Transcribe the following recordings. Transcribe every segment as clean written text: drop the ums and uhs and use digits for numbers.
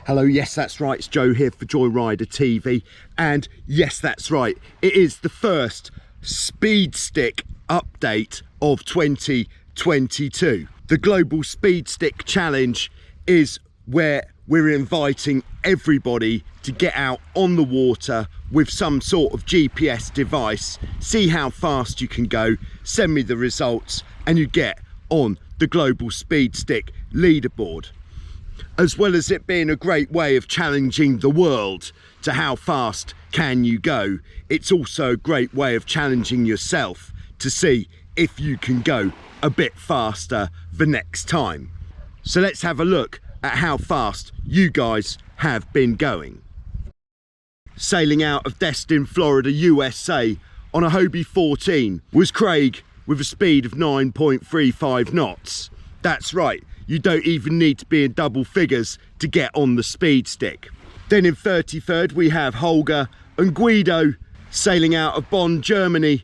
Hello, yes, that's right, it's Joe here for Joyrider TV, and yes, that's right, it is the first speed stick update of 2022. The Global Speed Stick Challenge is where we're inviting everybody to get out on the water with some sort of GPS device, see how fast you can go, send me the results, and you get on the Global Speed Stick leaderboard. As well as it being a great way of challenging the world to how fast can you go, it's also a great way of challenging yourself to see if you can go a bit faster the next time. So let's have a look at how fast you guys have been going. Sailing out of Destin, Florida, USA on a Hobie 14 was Craig with a speed of 9.35 knots. That's right, you don't even need to be in double figures to get on the speed stick. Then in 33rd we have Holger and Guido sailing out of Bonn, Germany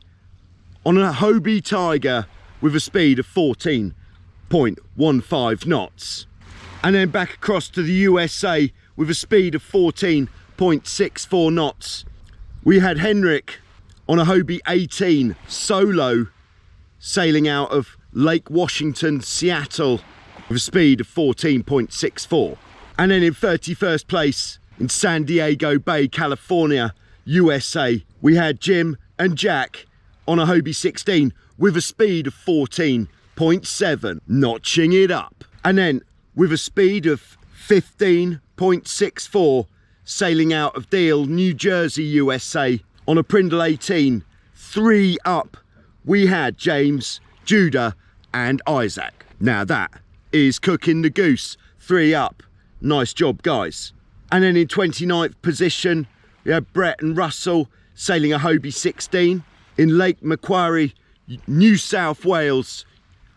on a Hobie Tiger with a speed of 14.15 knots. And then back across to the USA with a speed of 14.64 knots. We had Henrik on a Hobie 18 solo sailing out of Lake Washington, Seattle with a speed of 14.64. And then in 31st place in San Diego Bay, California, USA, we had Jim and Jack on a Hobie 16 with a speed of 14.7, notching it up. And then with a speed of 15.64, sailing out of Deal, New Jersey, USA on a Prindle 18, 3 up, we had James, Judah and Isaac. Now that is cooking the goose, 3 up. Nice job, guys. And then in 29th position, we had Brett and Russell sailing a Hobie 16 in Lake Macquarie, New South Wales,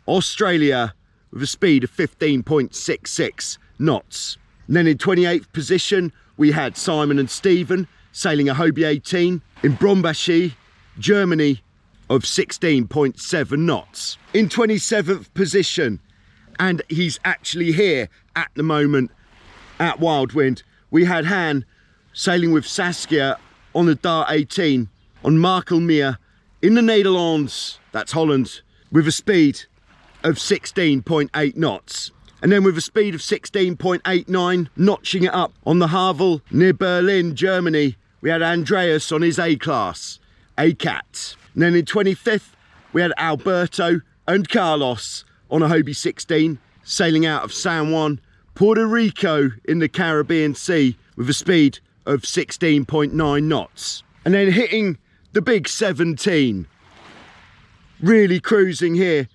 Australia with a speed of 15.66 knots. And then in 28th position, we had Simon and Stephen sailing a Hobie 18 in Brombashi, Germany of 16.7 knots. In 27th position, and he's actually here at the moment at Wildwind, we had Han sailing with Saskia on the Dart 18 on Markelmeer in the Netherlands, that's Holland, with a speed of 16.8 knots. And then with a speed of 16.89, notching it up on the Havel near Berlin, Germany, we had Andreas on his A-Class, acat. And then in 25th, we had Alberto and Carlos on a Hobie 16, sailing out of San Juan, Puerto Rico in the Caribbean Sea with a speed of 16.9 knots. And then hitting the big 17, really cruising here,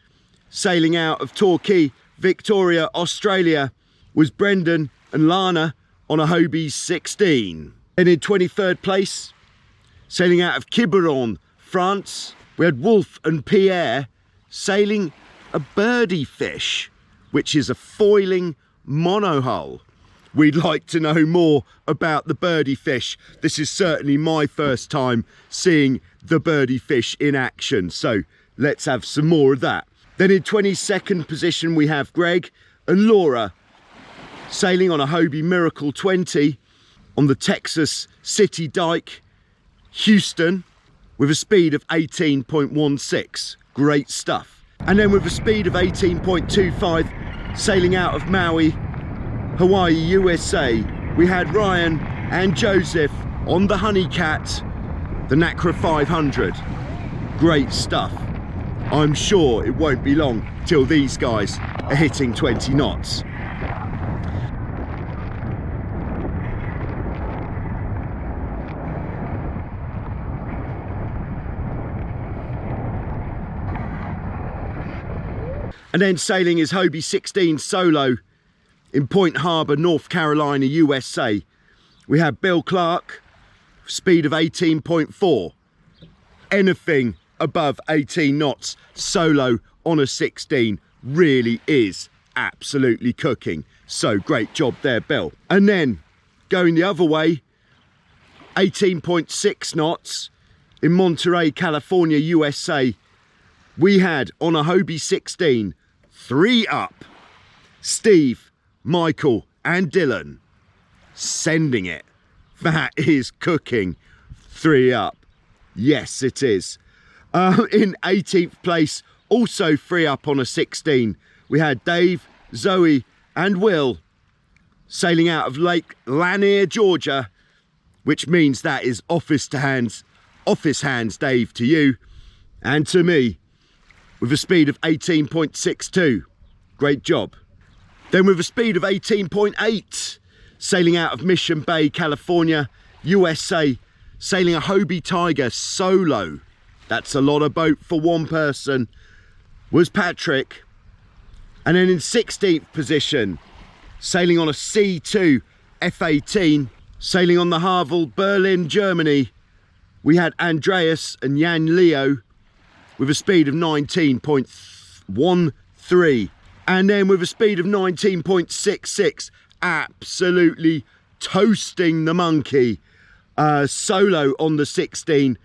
sailing out of Torquay, Victoria, Australia, was Brendan and Lana on a Hobie 16. And in 23rd place, sailing out of Quiberon, France, we had Wolf and Pierre sailing a birdie fish, which is a foiling monohull. We'd like to know more about the birdie fish. This is certainly my first time seeing the birdie fish in action, so let's have some more of that. Then in 22nd position we have Greg and Laura sailing on a Hobie Miracle 20 on the Texas City Dike, Houston, with a speed of 18.16. Great stuff. And then with a speed of 18.25, sailing out of Maui, Hawaii, USA, we had Ryan and Joseph on the Honeycat, the Nacra 500. Great stuff. I'm sure it won't be long till these guys are hitting 20 knots. And then sailing his Hobie 16 solo in Point Harbor, North Carolina, USA, we have Bill Clark, speed of 18.4. Anything above 18 knots solo on a 16 really is absolutely cooking. So great job there, Bill. And then going the other way, 18.6 knots in Monterey, California, USA, we had on a Hobie 16, 3 up, Steve, Michael and Dylan. sending it. That is cooking. 3 up. Yes, it is. In 18th place, also 3 up on a 16, we had Dave, Zoe and Will sailing out of Lake Lanier, Georgia, which means that is office hands, Dave, to you and to me, with a speed of 18.62. Great job. Then with a speed of 18.8, sailing out of Mission Bay, California, USA, sailing a Hobie Tiger solo. That's a lot of boat for one person, was Patrick. And then in 16th position, sailing on a C2 F18, sailing on the Havel, Berlin, Germany, we had Andreas and Jan Leo with a speed of 19.13. And then with a speed of 19.66, absolutely toasting the monkey. Solo on the 16,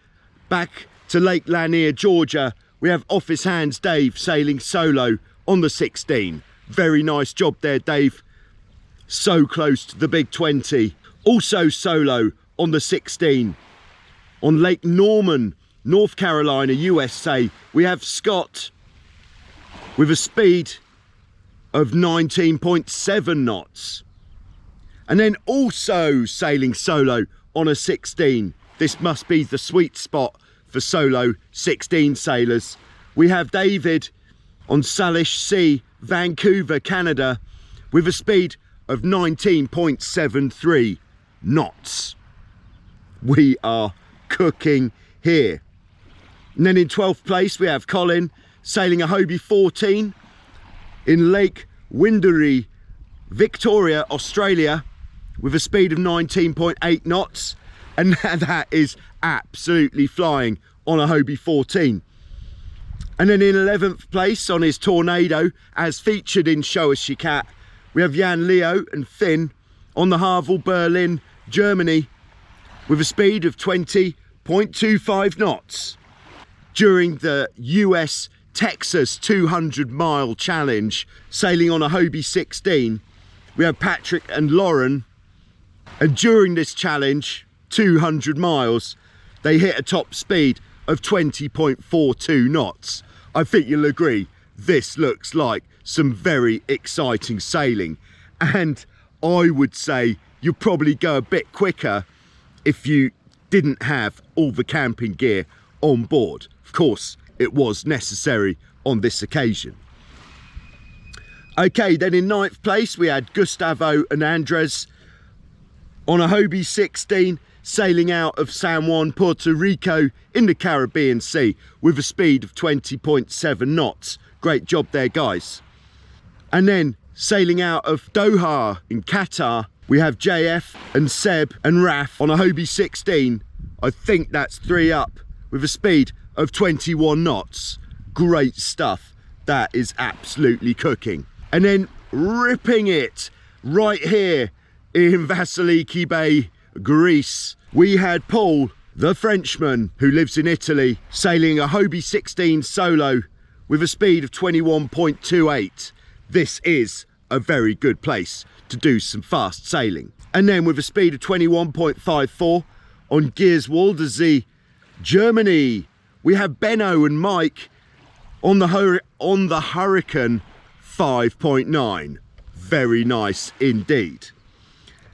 back to Lake Lanier, Georgia, we have Office Hands Dave sailing solo on the 16. Very nice job there, Dave. So close to the big 20. Also solo on the 16. On Lake Norman, North Carolina, USA, we have Scott with a speed of 19.7 knots. And then also sailing solo on a 16. This must be the sweet spot for solo 16 sailors. We have David on Salish Sea, Vancouver, Canada, with a speed of 19.73 knots. We are cooking here. And then in 12th place we have Colin sailing a Hobie 14 in Lake Windrush, Victoria, Australia, with a speed of 19.8 knots. And that is absolutely flying on a Hobie 14. And then in 11th place on his Tornado, as featured in Show Us Your Cat, we have Jan Leo and Finn on the Havel, Berlin, Germany, with a speed of 20.25 knots. During the US Texas 200-mile challenge, sailing on a Hobie 16, we have Patrick and Lauren. And during this challenge, 200 miles, they hit a top speed of 20.42 knots. I think you'll agree, this looks like some very exciting sailing. And I would say you'll probably go a bit quicker if you didn't have all the camping gear on board. Of course, it was necessary on this occasion. Okay, then in 9th place, we had Gustavo and Andres on a Hobie 16, sailing out of San Juan, Puerto Rico in the Caribbean Sea with a speed of 20.7 knots. Great job there, guys. And then sailing out of Doha in Qatar, we have JF and Seb and Raf on a Hobie 16. I think that's 3 up with a speed of 21 knots. Great stuff. That is absolutely cooking. And then ripping it right here in Vasiliki Bay, Greece, we had Paul, the Frenchman who lives in Italy, sailing a Hobie 16 solo with a speed of 21.28. This is a very good place to do some fast sailing. And then with a speed of 21.54 on Geerswaldersee, Germany, we have Benno and Mike on the Hurricane 5.9. Very nice indeed.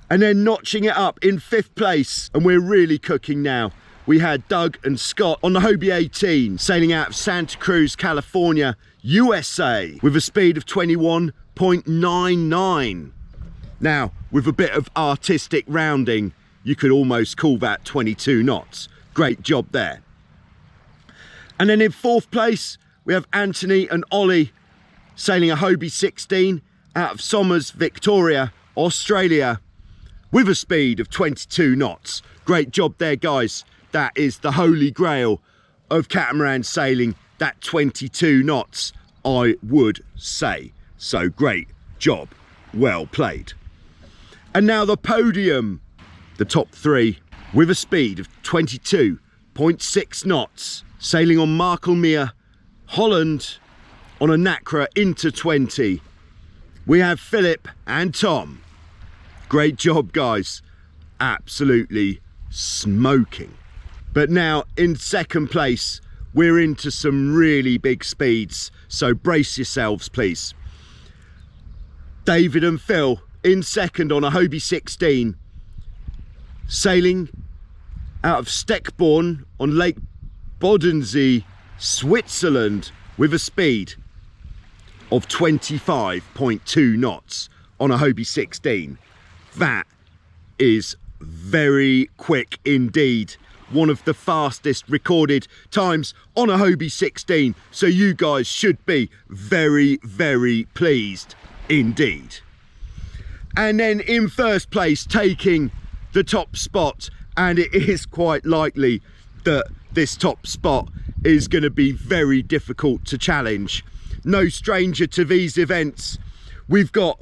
And then notching it up in 5th place, and we're really cooking now, we had Doug and Scott on the Hobie 18, sailing out of Santa Cruz, California, USA, with a speed of 21.99. Now, with a bit of artistic rounding, you could almost call that 22 knots. Great job there. And then in 4th place, we have Anthony and Ollie sailing a Hobie 16 out of Somers, Victoria, Australia, with a speed of 22 knots. Great job there, guys. That is the holy grail of catamaran sailing, that 22 knots, I would say. So great job, well played. And now the podium, the top 3, with a speed of 22.6 knots, sailing on Markelmeer, Holland, on a Nacra Inter 20. We have Philip and Tom. Great job, guys. Absolutely smoking. But now in second place, we're into some really big speeds, so brace yourselves, please. David and Phil in second on a Hobie 16, sailing out of Steckborn on Lake Bodensee, Switzerland, with a speed of 25.2 knots on a Hobie 16. That is very quick indeed. One of the fastest recorded times on a Hobie 16, so you guys should be very, very pleased indeed. And then in first place, taking the top spot, and it is quite likely that this top spot is going to be very difficult to challenge. No stranger to these events, we've got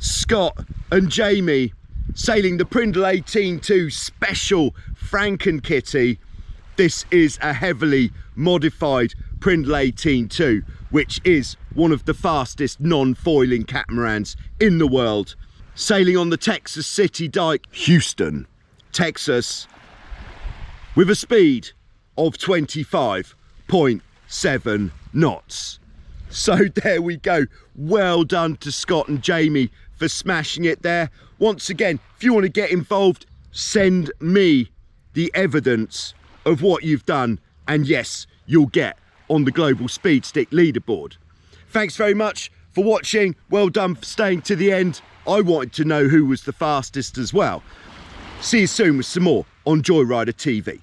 Scott and Jamie sailing the Prindle 18-2 Special Franken-Kitty. This is a heavily modified Prindle 18-2, which is one of the fastest non-foiling catamarans in the world. Sailing on the Texas City Dike, Houston, Texas, with a speed of 25.7 knots. So there we go. Well done to Scott and Jamie for smashing it there. Once again, if you want to get involved, send me the evidence of what you've done, and yes, you'll get on the Global Speed Stick leaderboard. Thanks very much for watching. Well done for staying to the end. I wanted to know who was the fastest as well. See you soon with some more on Joyrider TV.